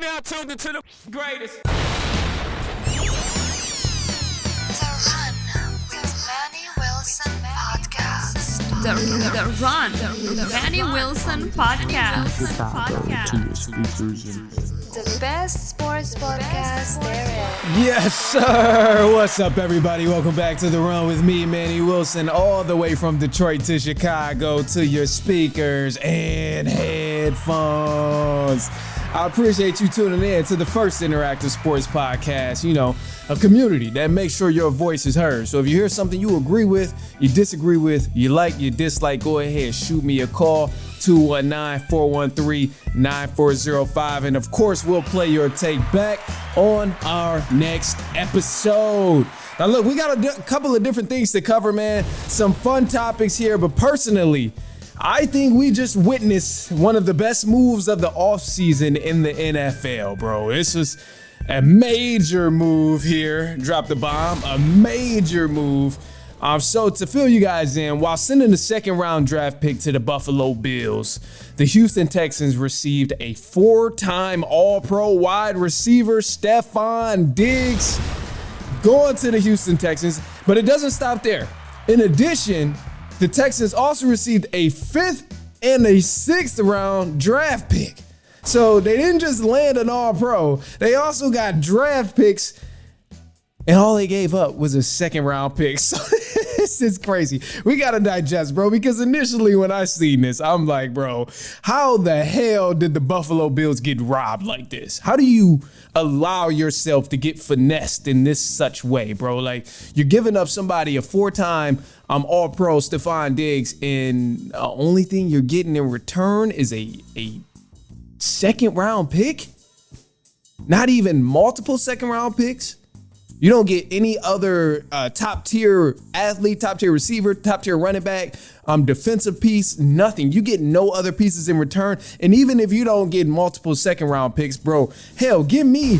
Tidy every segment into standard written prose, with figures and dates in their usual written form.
Now tuned into the greatest. The Run with Manny Wilson podcast. The Run with Manny Wilson podcast. The best sports podcast there is. Yes, sir. What's up, everybody? Welcome back to The Run with me, Manny Wilson, all the way from Detroit to Chicago to your speakers and headphones. I appreciate you tuning in to the first interactive sports podcast, a community that makes sure your voice is heard. So if you hear something you agree with, you disagree with, you like, you dislike, go ahead, shoot me a call, 219-413-9405. And of course, we'll play your take back on our next episode. Now, look, we got a couple of different things to cover, man. Some fun topics here, but personally, I think we just witnessed one of the best moves of the offseason in the NFL, bro. This was a major move here. Drop the bomb. A major move. So to fill you guys in, while sending the second round draft pick to the Buffalo Bills, the Houston Texans received a four-time All-Pro wide receiver, Stefon Diggs, going to the Houston Texans. But it doesn't stop there. In addition, the Texans also received a 5th and a 6th round draft pick. So they didn't just land an All-Pro, they also got draft picks, and all they gave up was a 2nd round pick. So this is crazy. We got to digest, bro, because initially when I seen this, I'm like, bro, how the hell did the Buffalo Bills get robbed like this? How do you allow yourself to get finessed in this such way, bro? Like, you're giving up somebody a 4-time All-Pro, Stefon Diggs, and the only thing you're getting in return is a 2nd round pick? Not even multiple 2nd round picks? You don't get any other top tier athlete, top tier receiver, top tier running back, defensive piece, nothing. You get no other pieces in return. And even if you don't get multiple 2nd round picks, bro, hell, give me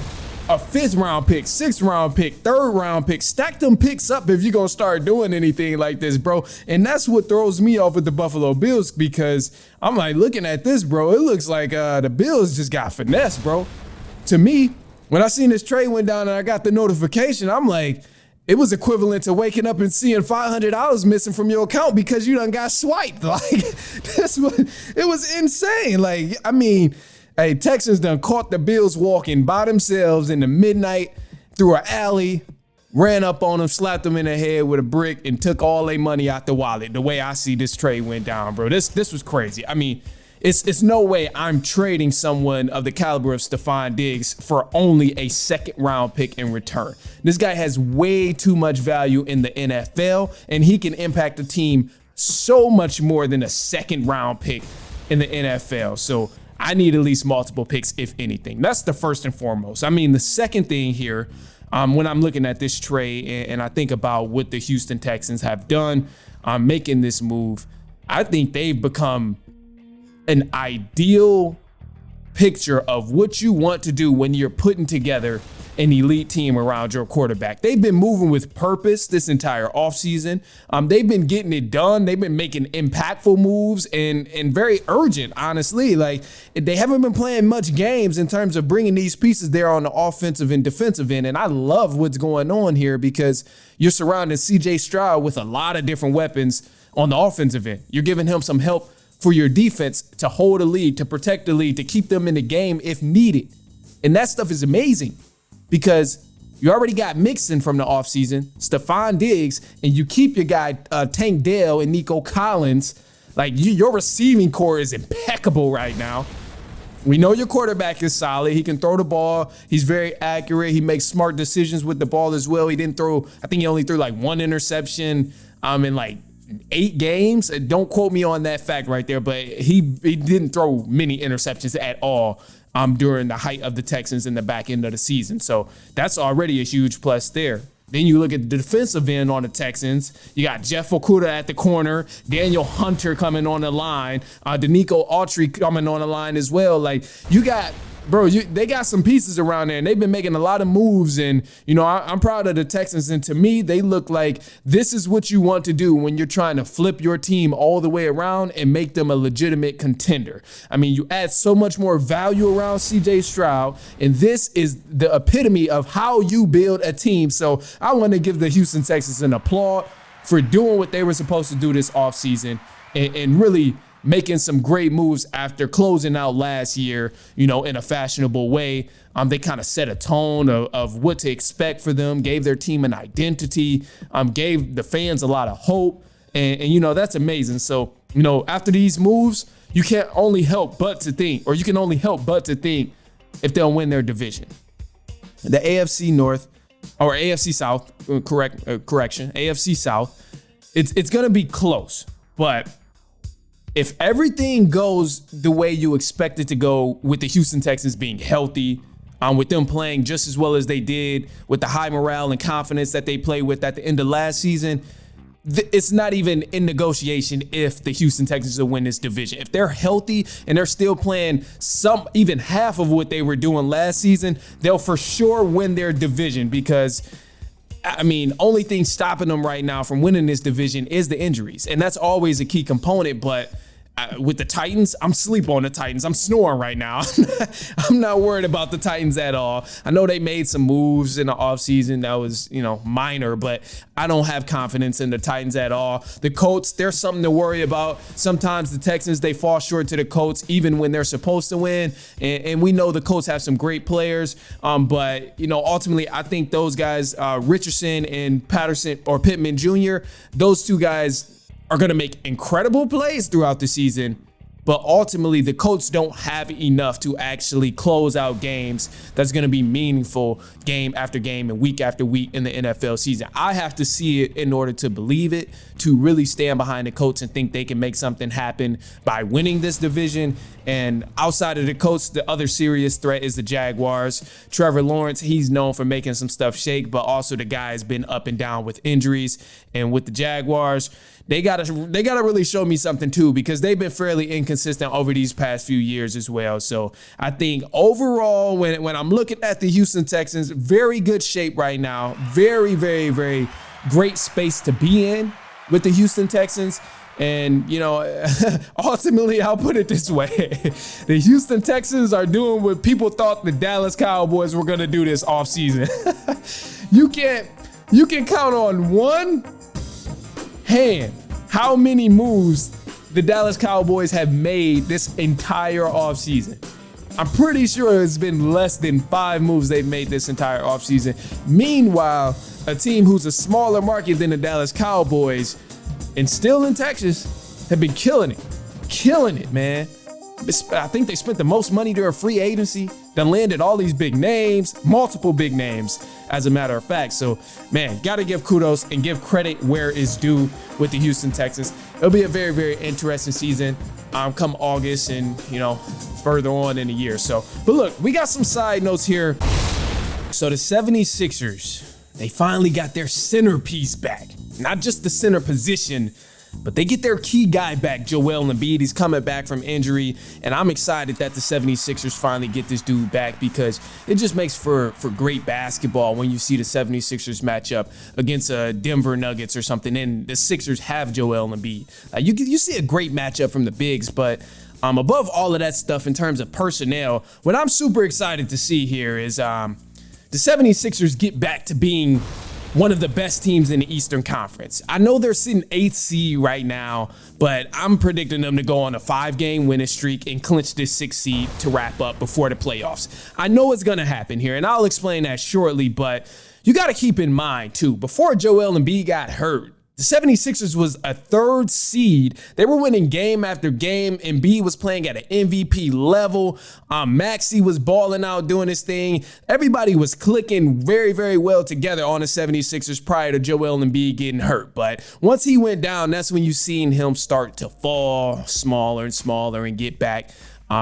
a 5th round pick, 6th round pick, 3rd round pick. Stack them picks up if you're going to start doing anything like this, bro. And that's what throws me off with the Buffalo Bills, because I'm like, looking at this, bro, it looks like the Bills just got finessed, bro. To me, when I seen this trade went down and I got the notification, I'm like, it was equivalent to waking up and seeing $500 missing from your account because you done got swiped. Like, it was insane. Like, I mean, hey, Texans done caught the Bills walking by themselves in the midnight through an alley, ran up on them, slapped them in the head with a brick, and took all their money out the wallet. The way I see this trade went down, bro, this was crazy. I mean, it's no way I'm trading someone of the caliber of Stefon Diggs for only a 2nd round pick in return. This guy has way too much value in the NFL, and he can impact the team so much more than a 2nd round pick in the NFL. So I need at least multiple picks, if anything. That's the first and foremost. I mean, the second thing here, when I'm looking at this trade and I think about what the Houston Texans have done, making this move, I think they've become an ideal picture of what you want to do when you're putting together an elite team around your quarterback. They've been moving with purpose this entire offseason. They've been getting it done. They've been making impactful moves and very urgent, honestly. Like, they haven't been playing much games in terms of bringing these pieces there on the offensive and defensive end. And I love what's going on here because you're surrounding CJ Stroud with a lot of different weapons on the offensive end. You're giving him some help for your defense to hold a lead, to protect the lead, to keep them in the game if needed. And that stuff is amazing because you already got Mixon from the offseason, Stefon Diggs, and you keep your guy Tank Dell and Nico Collins. Like, your receiving core is impeccable right now. We know your quarterback is solid. He can throw the ball. He's very accurate. He makes smart decisions with the ball as well. I think he only threw like 1 interception in like 8 games. Don't quote me on that fact right there, but he didn't throw many interceptions at all during the height of the Texans in the back end of the season. So that's already a huge plus there. Then you look at the defensive end on the Texans. You got Jeff Okudah at the corner, Daniel Hunter coming on the line, Danico Autry coming on the line as well. Like, you got bro, they got some pieces around there, and they've been making a lot of moves. And, I'm proud of the Texans. And to me, they look like this is what you want to do when you're trying to flip your team all the way around and make them a legitimate contender. I mean, you add so much more value around CJ Stroud, and this is the epitome of how you build a team. So I want to give the Houston Texans an applaud for doing what they were supposed to do this offseason and really making some great moves after closing out last year, in a fashionable way. They kind of set a tone of what to expect for them, gave their team an identity, gave the fans a lot of hope. And that's amazing. So, after these moves, you can only help but to think if they'll win their division. The AFC North or AFC South, AFC South, it's going to be close, but if everything goes the way you expect it to go with the Houston Texans being healthy, with them playing just as well as they did, with the high morale and confidence that they played with at the end of last season, it's not even in negotiation if the Houston Texans will win this division. If they're healthy and they're still playing even half of what they were doing last season, they'll for sure win their division because, only thing stopping them right now from winning this division is the injuries. And that's always a key component. But with the Titans, I'm asleep on the Titans. I'm snoring right now. I'm not worried about the Titans at all. I know they made some moves in the offseason that was, minor, but I don't have confidence in the Titans at all. The Colts, there's something to worry about. Sometimes the Texans, they fall short to the Colts even when they're supposed to win. And we know the Colts have some great players. But, ultimately, I think those guys, Richardson and Pittman Jr., those two guys are going to make incredible plays throughout the season, but ultimately the Colts don't have enough to actually close out games that's going to be meaningful game after game and week after week in the NFL season. I have to see it in order to believe it, to really stand behind the Colts and think they can make something happen by winning this division. And outside of the Colts, the other serious threat is the Jaguars. Trevor Lawrence, he's known for making some stuff shake, but also the guy has been up and down with injuries. And with the Jaguars, they gotta really show me something too, because they've been fairly inconsistent over these past few years as well. So I think overall, when I'm looking at the Houston Texans, very good shape right now. Very, very, very great space to be in with the Houston Texans. And, ultimately, I'll put it this way. The Houston Texans are doing what people thought the Dallas Cowboys were going to do this offseason. You can count on one hand how many moves the Dallas Cowboys have made this entire offseason. I'm pretty sure it's been less than 5 moves they've made this entire offseason. Meanwhile, a team who's a smaller market than the Dallas Cowboys and still in Texas have been killing it, man. I think they spent the most money during free agency, then landed all these big names, multiple big names, as a matter of fact. So, man, got to give kudos and give credit where it's due with the Houston Texans. It'll be a very, very interesting season come August and, further on in the year. So, but look, we got some side notes here. So the 76ers, they finally got their centerpiece back. Not just the center position, but they get their key guy back, Joel Embiid. He's coming back from injury, and I'm excited that the 76ers finally get this dude back because it just makes for great basketball when you see the 76ers match up against Denver Nuggets or something, and the Sixers have Joel Embiid. You see a great matchup from the bigs, but above all of that stuff in terms of personnel, what I'm super excited to see here is the 76ers get back to being one of the best teams in the Eastern Conference. I know they're sitting 8th seed right now, but I'm predicting them to go on a 5-game winning streak and clinch this 6th seed to wrap up before the playoffs. I know it's going to happen here, and I'll explain that shortly, but you got to keep in mind, too, before Joel Embiid got hurt, the 76ers was a 3rd seed. They were winning game after game. Embiid was playing at an MVP level. Maxey was balling out, doing his thing. Everybody was clicking very, very well together on the 76ers prior to Joel Embiid getting hurt. But once he went down, that's when you seen him start to fall smaller and smaller and get back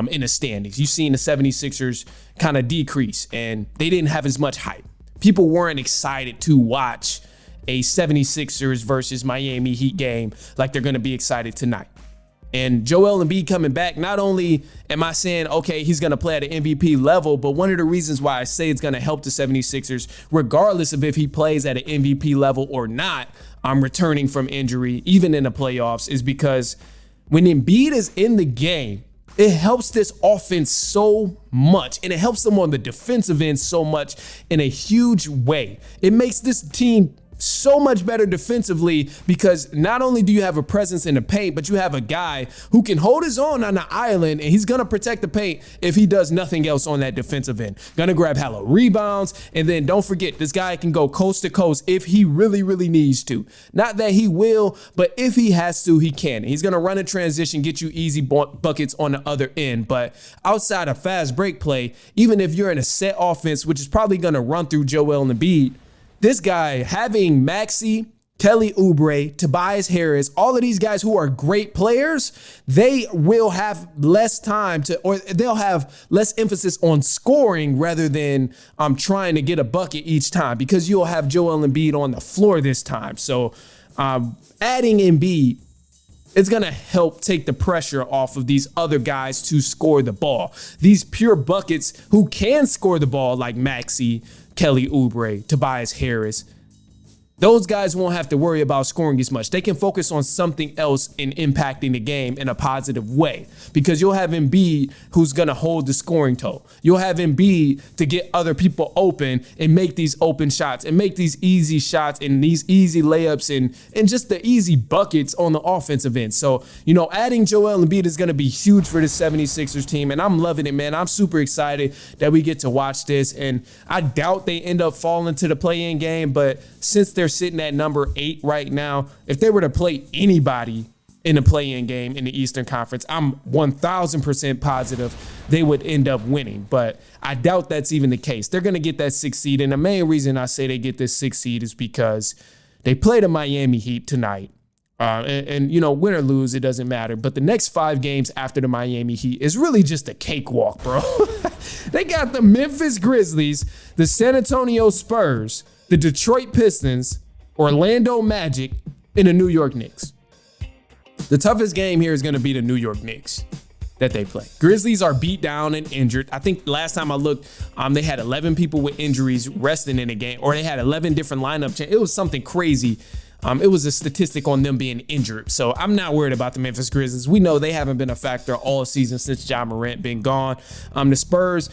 in the standings. You seen the 76ers kind of decrease, and they didn't have as much hype. People weren't excited to watch a 76ers versus Miami Heat game like they're going to be excited tonight. And Joel Embiid coming back, not only am I saying, okay, he's going to play at an MVP level, but one of the reasons why I say it's going to help the 76ers, regardless of if he plays at an MVP level or not, I'm returning from injury, even in the playoffs, is because when Embiid is in the game, it helps this offense so much, and it helps them on the defensive end so much in a huge way. It makes this team so much better defensively because not only do you have a presence in the paint, but you have a guy who can hold his own on the island, and he's going to protect the paint if he does nothing else on that defensive end. Going to grab hella rebounds, and then don't forget, this guy can go coast to coast if he really, really needs to. Not that he will, but if he has to, he can. He's going to run a transition, get you easy buckets on the other end. But outside of fast break play, even if you're in a set offense, which is probably going to run through Joel Embiid, this guy having Maxey, Kelly Oubre, Tobias Harris, all of these guys who are great players, they will have less time or they'll have less emphasis on scoring rather than trying to get a bucket each time, because you'll have Joel Embiid on the floor this time. So adding Embiid, it's going to help take the pressure off of these other guys to score the ball. These pure buckets who can score the ball like Maxey, Kelly Oubre, Tobias Harris, those guys won't have to worry about scoring as much. They can focus on something else in impacting the game in a positive way, because you'll have Embiid who's going to hold the scoring total. You'll have Embiid to get other people open and make these open shots and make these easy shots and these easy layups and just the easy buckets on the offensive end. So, adding Joel Embiid is going to be huge for the 76ers team, and I'm loving it, man. I'm super excited that we get to watch this, and I doubt they end up falling to the play-in game, but since they're sitting at number 8 right now, if they were to play anybody in a play-in game in the Eastern Conference, I'm 1,000% positive they would end up winning. But I doubt that's even the case. They're going to get that 6th seed. And the main reason I say they get this 6th seed is because they play the Miami Heat tonight. And win or lose, it doesn't matter. But the next 5 games after the Miami Heat is really just a cakewalk, bro. They got the Memphis Grizzlies, the San Antonio Spurs, the Detroit Pistons, Orlando Magic, and the New York Knicks. The toughest game here is going to be the New York Knicks that they play. Grizzlies are beat down and injured. I think last time I looked, they had 11 people with injuries resting in the game, or they had 11 different lineup changes. It was something crazy. It was a statistic on them being injured. So I'm not worried about the Memphis Grizzlies. We know they haven't been a factor all season since Ja Morant been gone. The Spurs,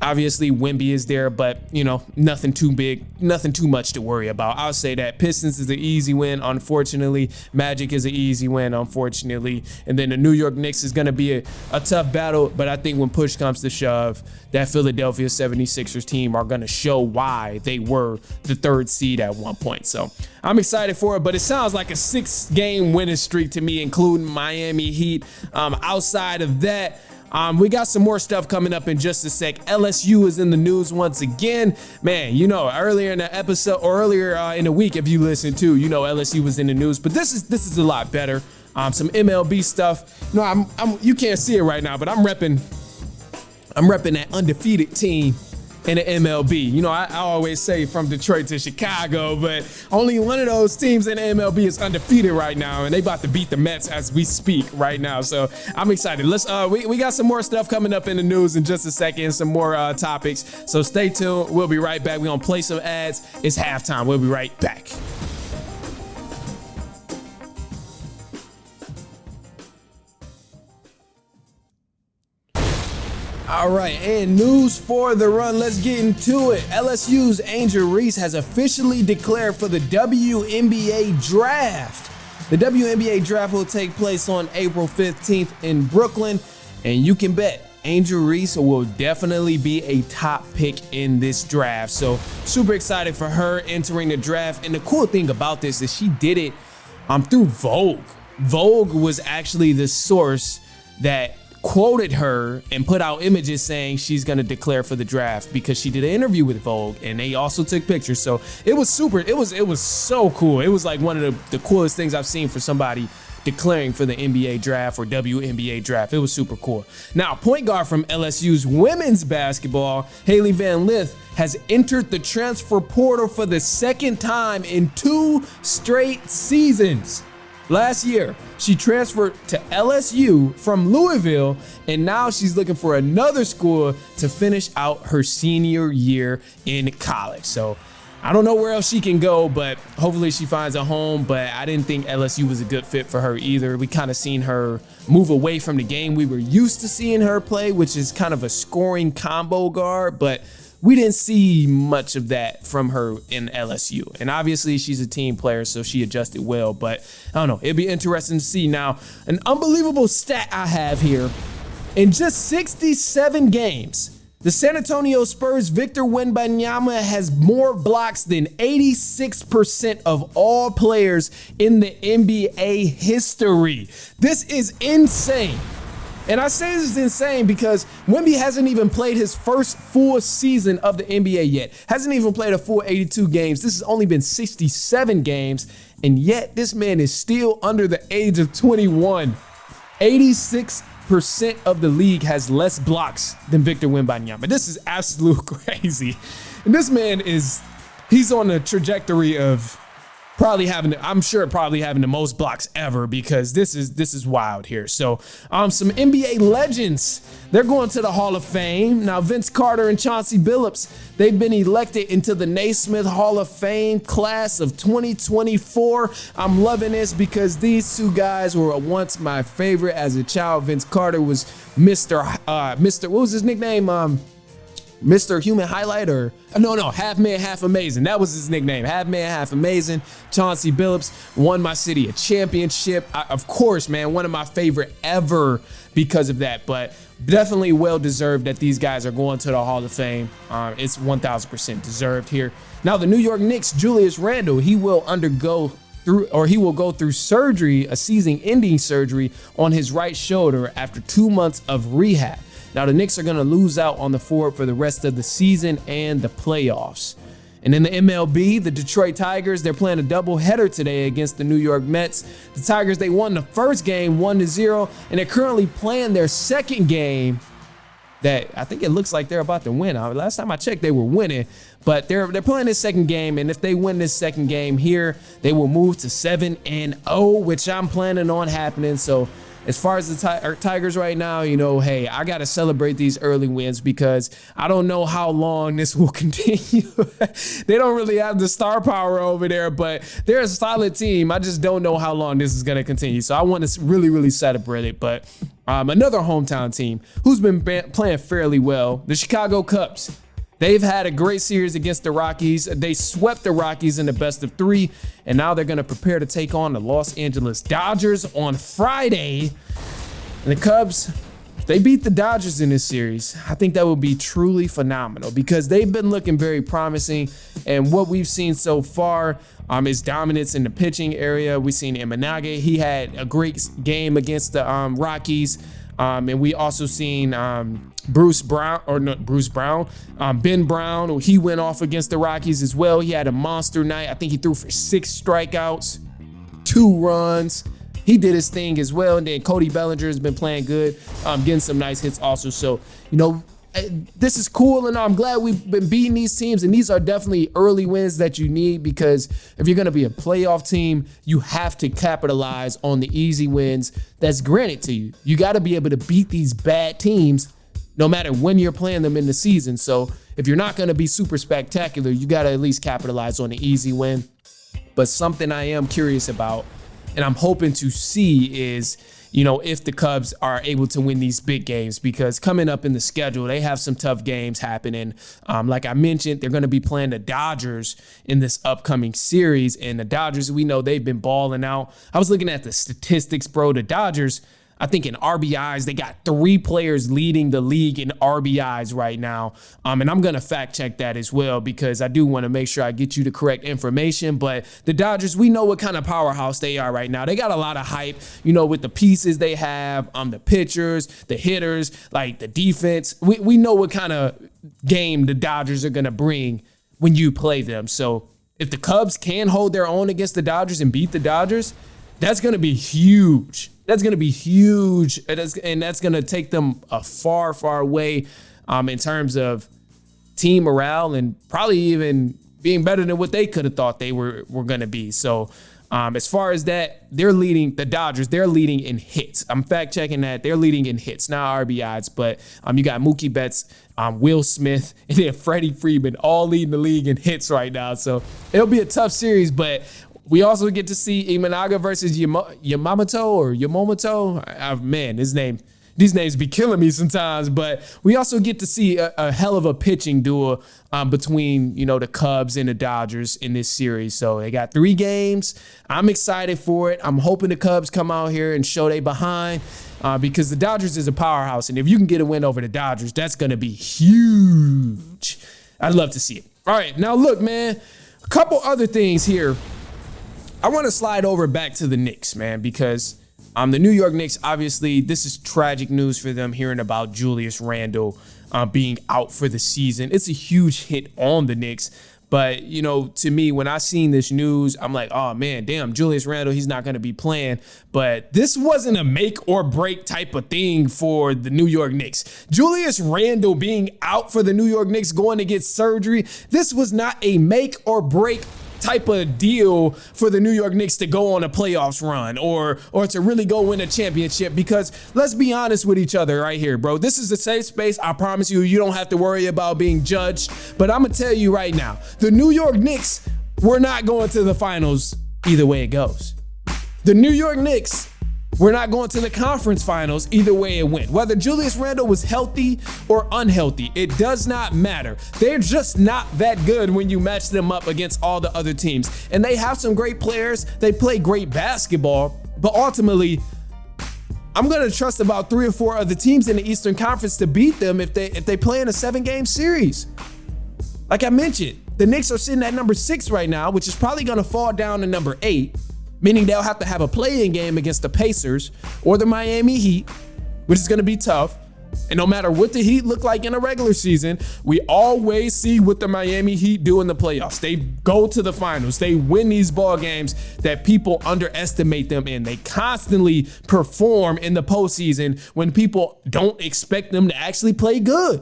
obviously Wemby is there, but nothing too big, nothing too much to worry about. I'll say that Pistons is an easy win, unfortunately. Magic is an easy win, unfortunately. And then the New York Knicks is going to be a tough battle, but I think when push comes to shove, that Philadelphia 76ers team are going to show why they were the 3rd seed at one point. So I'm excited for it, but it sounds like a 6-game winning streak to me, including Miami Heat. Outside of that, we got some more stuff coming up in just a sec. LSU is in the news once again. Man, earlier in the episode, or earlier in the week, if you listen to, LSU was in the news. But this is a lot better. Some MLB stuff. You can't see it right now, but I'm repping that undefeated team in the MLB. I always say from Detroit to Chicago, but only one of those teams in the MLB is undefeated right now, and they about to beat the Mets as we speak right now. So I'm excited. We got some more stuff coming up in the news in just a second, some more topics. So stay tuned. We'll be right back. We're gonna play some ads. It's halftime. We'll be right back. All right, and news for the run. Let's get into it. LSU's Angel Reese has officially declared for the WNBA draft. The WNBA draft will take place on April 15th in Brooklyn, and you can bet Angel Reese will definitely be a top pick in this draft. So super excited for her entering the draft. And the cool thing about this is she did it through Vogue. Vogue was actually the source that quoted her and put out images saying she's going to declare for the draft, because she did an interview with Vogue and they also took pictures. So it was so cool. It was like one of the coolest things I've seen for somebody declaring for the NBA draft or WNBA draft. It was super cool. Now, point guard from LSU's women's basketball, Haley Van Lith, has entered the transfer portal for the 2nd time in 2 straight seasons. Last year, she transferred to LSU from Louisville, and now she's looking for another school to finish out her senior year in college. So I don't know where else she can go, but hopefully she finds a home. But I didn't think LSU was a good fit for her either. We kind of seen her move away from the game we were used to seeing her play, which is kind of a scoring combo guard, but we didn't see much of that from her in LSU. And obviously she's a team player, so she adjusted well, but I don't know. It'd be interesting to see. Now, an unbelievable stat I have here. In just 67 games, the San Antonio Spurs' Victor Wembanyama has more blocks than 86% of all players in the NBA history. This is insane. And I say this is insane because Wemby hasn't even played his first full season of the NBA yet. Hasn't even played a full 82 games. This has only been 67 games, and yet this man is still under the age of 21. 86% of the league has less blocks than Victor Wembanyama. This is absolute crazy. And this man he's on a trajectory of probably having the most blocks ever, because this is wild here. So some NBA legends, they're going to the Hall of Fame. Now, Vince Carter and Chauncey Billups, they've been elected into the Naismith Hall of Fame class of 2024. I'm loving this because these two guys were once my favorite as a child. Vince Carter was Mr. What was his nickname? Mr. Human Highlight, or no, Half Man, Half Amazing. That was his nickname, Half Man, Half Amazing. Chauncey Billups won my city a championship. Of course, man, one of my favorite ever because of that, but definitely well deserved that these guys are going to the Hall of Fame. It's 1000% deserved here. Now, the New York Knicks, Julius Randle, he will go through surgery, a season-ending surgery on his right shoulder after 2 months of rehab. Now, the Knicks are going to lose out on the forward for the rest of the season and the playoffs. And in the MLB, the Detroit Tigers, they're playing a doubleheader today against the New York Mets. The Tigers, they won the first game 1-0, and they're currently playing their second game that I think it looks like they're about to win. Last time I checked, they were winning, but they're playing this second game, and if they win this second game here, they will move to 7-0, which I'm planning on happening. So as far as the Tigers right now, hey, I got to celebrate these early wins because I don't know how long this will continue. They don't really have the star power over there, but they're a solid team. I just don't know how long this is going to continue. So I want to really, really celebrate it. But another hometown team who's been playing fairly well, the Chicago Cubs. They've had a great series against the Rockies. They swept the Rockies in the best of 3, and now they're going to prepare to take on the Los Angeles Dodgers on Friday. And the Cubs, if they beat the Dodgers in this series, I think that would be truly phenomenal because they've been looking very promising. And what we've seen so far is dominance in the pitching area. We've seen Emanage. He had a great game against the Rockies. And we also seen Ben Brown. He went off against the Rockies as well. He had a monster night. I think he threw for 6 strikeouts, 2 runs. He did his thing as well. And then Cody Bellinger has been playing good, getting some nice hits also. So, this is cool, and I'm glad we've been beating these teams, and these are definitely early wins that you need because if you're going to be a playoff team, you have to capitalize on the easy wins that's granted to you. You got to be able to beat these bad teams no matter when you're playing them in the season. So if you're not going to be super spectacular, you got to at least capitalize on the easy win. But something I am curious about, and I'm hoping to see is, if the Cubs are able to win these big games, because coming up in the schedule, they have some tough games happening. Like I mentioned, they're going to be playing the Dodgers in this upcoming series. And the Dodgers, we know they've been balling out. I was looking at the statistics, bro. The Dodgers, I think in RBIs, they got 3 players leading the league in RBIs right now. And I'm going to fact check that as well because I do want to make sure I get you the correct information. But the Dodgers, we know what kind of powerhouse they are right now. They got a lot of hype, with the pieces they have, the pitchers, the hitters, like the defense. We know what kind of game the Dodgers are going to bring when you play them. So if the Cubs can hold their own against the Dodgers and beat the Dodgers, that's going to be huge. That's going to be huge, and that's going to take them a far, far way in terms of team morale and probably even being better than what they could have thought they were going to be. So As far as that, they're leading the Dodgers. They're leading in hits. I'm fact checking that. They're leading in hits, not RBIs. But you got Mookie Betts, Will Smith, and then Freddie Freeman all leading the league in hits right now. So it'll be a tough series, but we also get to see Imanaga versus Yamamoto. Man, these names be killing me sometimes, but we also get to see a hell of a pitching duel between, the Cubs and the Dodgers in this series. So they got 3 games. I'm excited for it. I'm hoping the Cubs come out here and show they behind because the Dodgers is a powerhouse. And if you can get a win over the Dodgers, that's going to be huge. I'd love to see it. All right, now look, man, a couple other things here. I want to slide over back to the Knicks, man, because the New York Knicks, obviously, this is tragic news for them, hearing about Julius Randle being out for the season. It's a huge hit on the Knicks. But, to me, when I seen this news, I'm like, oh, man, damn, Julius Randle, he's not going to be playing. But this wasn't a make or break type of thing for the New York Knicks. Julius Randle being out for the New York Knicks, going to get surgery, this was not a make or break type of deal for the New York Knicks to go on a playoffs run or to really go win a championship, because let's be honest with each other right here, bro. This is a safe space. I promise you, you don't have to worry about being judged. But I'm going to tell you right now, the New York Knicks, we're not going to the finals either way it goes. The New York Knicks, we're not going to the conference finals either way it went. Whether Julius Randle was healthy or unhealthy, it does not matter. They're just not that good when you match them up against all the other teams. And they have some great players. They play great basketball. But ultimately, I'm going to trust about 3 or 4 other teams in the Eastern Conference to beat them if they play in a 7-game series. Like I mentioned, the Knicks are sitting at number 6 right now, which is probably going to fall down to number 8. Meaning they'll have to have a play-in game against the Pacers or the Miami Heat, which is going to be tough. And no matter what the Heat look like in a regular season, we always see what the Miami Heat do in the playoffs. They go to the finals. They win these ball games that people underestimate them in. They constantly perform in the postseason when people don't expect them to actually play good.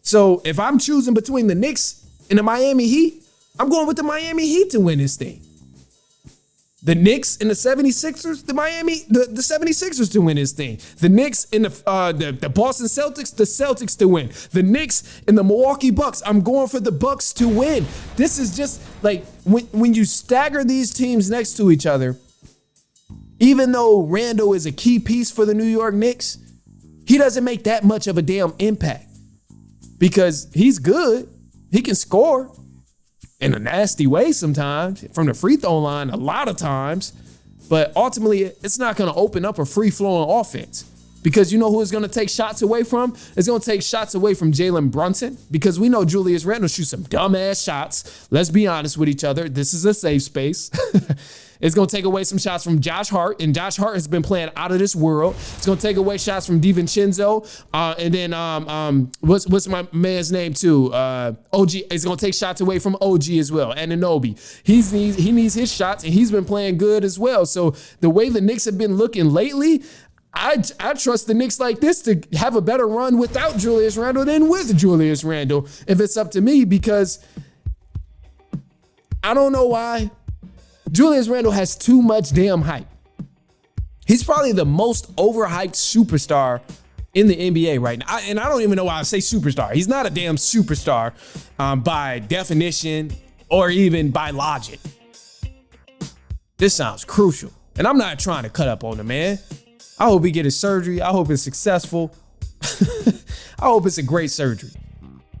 So if I'm choosing between the Knicks and the Miami Heat, I'm going with the Miami Heat to win this thing. The Knicks and the 76ers, the 76ers to win this thing. The Knicks and the Boston Celtics, the Celtics to win. The Knicks and the Milwaukee Bucks, I'm going for the Bucks to win. This is just like when you stagger these teams next to each other, even though Randle is a key piece for the New York Knicks, he doesn't make that much of a damn impact because he's good. He can score in a nasty way sometimes, from the free throw line a lot of times. But ultimately, it's not going to open up a free-flowing offense because you know who it's going to take shots away from? It's going to take shots away from Jalen Brunson because we know Julius Randle shoots some dumbass shots. Let's be honest with each other. This is a safe space. It's going to take away some shots from Josh Hart, and Josh Hart has been playing out of this world. It's going to take away shots from DiVincenzo, and then what's my man's name too? OG. It's going to take shots away from OG as well, and Anunoby. He needs his shots, and he's been playing good as well. So the way the Knicks have been looking lately, I trust the Knicks like this to have a better run without Julius Randle than with Julius Randle, if it's up to me, because I don't know why Julius Randle has too much damn hype. He's probably the most overhyped superstar in the NBA right now. And I don't even know why I say superstar. He's not a damn superstar by definition or even by logic. This sounds crucial. And I'm not trying to cut up on the man. I hope he get his surgery. I hope it's successful. I hope it's a great surgery.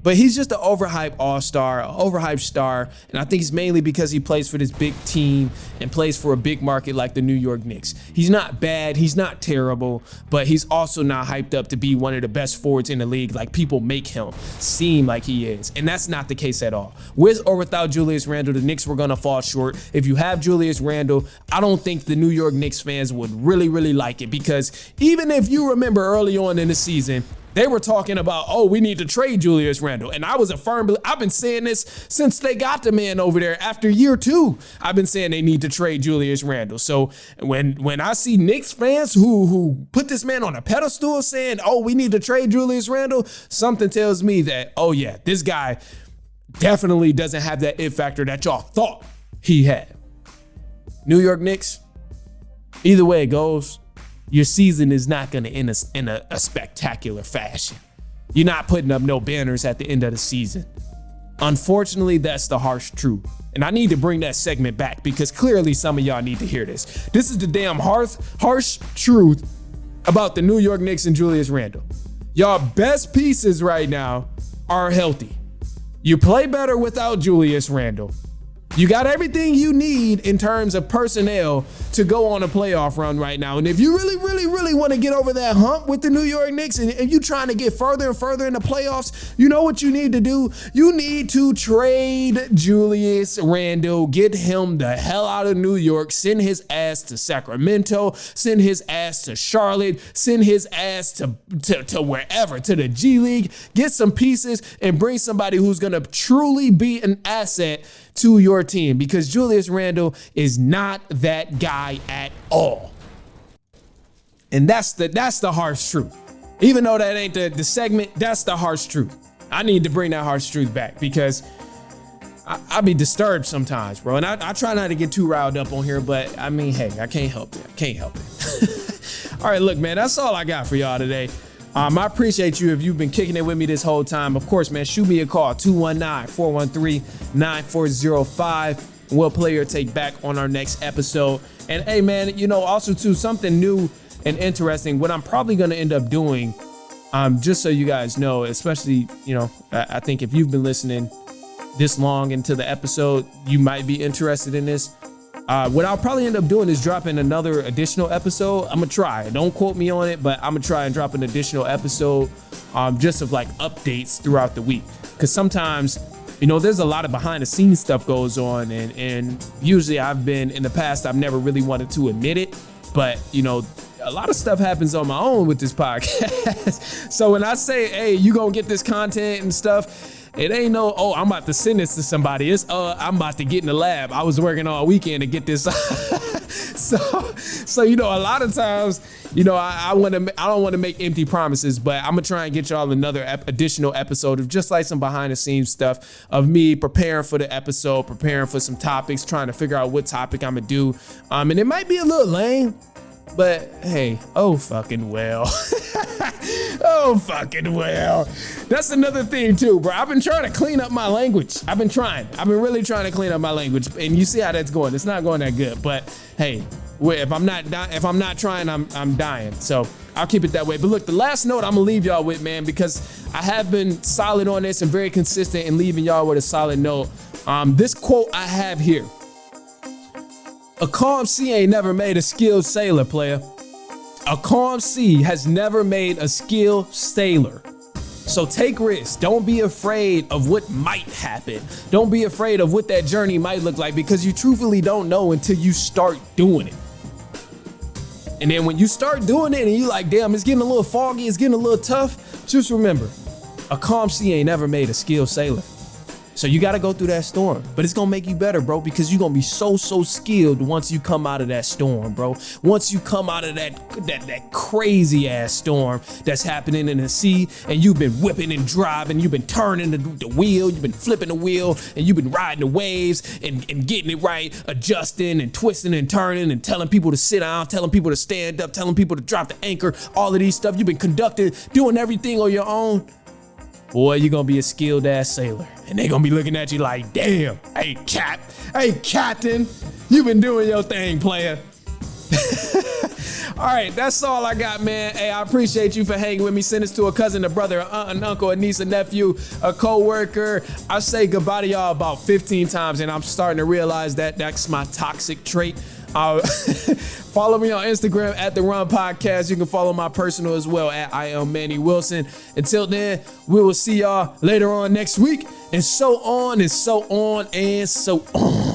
But he's just an overhyped all-star, an overhyped star. And I think it's mainly because he plays for this big team and plays for a big market like the New York Knicks. He's not bad. He's not terrible. But he's also not hyped up to be one of the best forwards in the league like people make him seem like he is. And that's not the case at all. With or without Julius Randle, the Knicks were going to fall short. If you have Julius Randle, I don't think the New York Knicks fans would really like it, because even if you remember early on in the season, they were talking about, oh, we need to trade Julius Randle. And I was a firm believer. I've been saying this since they got the man over there. After year 2, I've been saying they need to trade Julius Randle. So when I see Knicks fans who put this man on a pedestal saying, oh, we need to trade Julius Randle, something tells me that, oh, yeah, this guy definitely doesn't have that it factor that y'all thought he had. New York Knicks, either way it goes, your season is not going to end in a spectacular fashion. You're not putting up no banners at the end of the season. Unfortunately, that's the harsh truth. And I need to bring that segment back because clearly some of y'all need to hear this. This is the damn harsh truth about the New York Knicks and Julius Randle. Y'all best pieces right now are healthy. You play better without Julius Randle. You got everything you need in terms of personnel to go on a playoff run right now. And if you really want to get over that hump with the New York Knicks and if you're trying to get further and further in the playoffs, you know what you need to do? You need to trade Julius Randle, get him the hell out of New York, send his ass to Sacramento, send his ass to Charlotte, send his ass to wherever, to the G League, get some pieces and bring somebody who's going to truly be an asset to your team, because Julius Randle is not that guy at all. And that's the harsh truth. Even though that ain't the segment, that's the harsh truth. I need to bring that harsh truth back because I be disturbed sometimes, bro. And I try not to get too riled up on here, but I mean, hey, I can't help it. All right, look, man, that's all I got for y'all today. I appreciate you if you've been kicking it with me this whole time. Of course, man, shoot me a call, 219-413-9405. We'll play your take back on our next episode. And hey, man, you know, also too, something new and interesting, what I'm probably going to end up doing, just so you guys know, especially, you know, I think if you've been listening this long into the episode, you might be interested in this. What I'll probably end up doing is dropping another additional episode. I'm gonna try. Don't quote me on it, but I'm gonna try and drop an additional episode just of like updates throughout the week. Because sometimes, you know, there's a lot of behind the scenes stuff goes on. And usually in the past, I've never really wanted to admit it. But, you know, a lot of stuff happens on my own with this podcast. So when I say, hey, you gonna get this content and stuff, it ain't no, oh, I'm about to send this to somebody. It's, I'm about to get in the lab. I was working all weekend to get this. So, you know, a lot of times, you know, I don't want to make empty promises, but I'm going to try and get y'all another additional episode of just like some behind the scenes stuff of me preparing for the episode, preparing for some topics, trying to figure out what topic I'm going to do. And it might be a little lame, but hey, oh fucking well. Oh fucking well. That's another thing too, bro. I've been trying to clean up my language. I've been really trying to clean up my language, and you see how that's going. It's not going that good, but hey, if I'm not trying, I'm dying. So I'll keep it that way. But look, the last note I'm gonna leave y'all with, man, because I have been solid on this and very consistent in leaving y'all with a solid note. This quote I have here: "A calm sea ain't never made a skilled sailor, player. A calm sea has never made a skilled sailor. So take risks. Don't be afraid of what might happen. Don't be afraid of what that journey might look like, because you truthfully don't know until you start doing it. And then when you start doing it and you like, damn, it's getting a little foggy, it's getting a little tough, just remember, a calm sea ain't never made a skilled sailor. So you got to go through that storm, but it's going to make you better, bro, because you're going to be so skilled once you come out of that storm, bro. Once you come out of that crazy ass storm that's happening in the sea, and you've been whipping and driving, you've been turning the wheel, you've been flipping the wheel, and you've been riding the waves and getting it right, adjusting and twisting and turning and telling people to sit down, telling people to stand up, telling people to drop the anchor, all of these stuff. You've been conducting, doing everything on your own. Boy, you're going to be a skilled ass sailor. And they're going to be looking at you like, damn, hey, Captain, you've been doing your thing, player. All right, that's all I got, man. Hey, I appreciate you for hanging with me. Send this to a cousin, a brother, an aunt, an uncle, a niece, a nephew, a co-worker. I say goodbye to y'all about 15 times, and I'm starting to realize that that's my toxic trait. Follow me on Instagram at The Run Podcast. You can follow my personal as well at I am Manny Wilson. Until then, we will see y'all later on next week, and so on and so on and so on.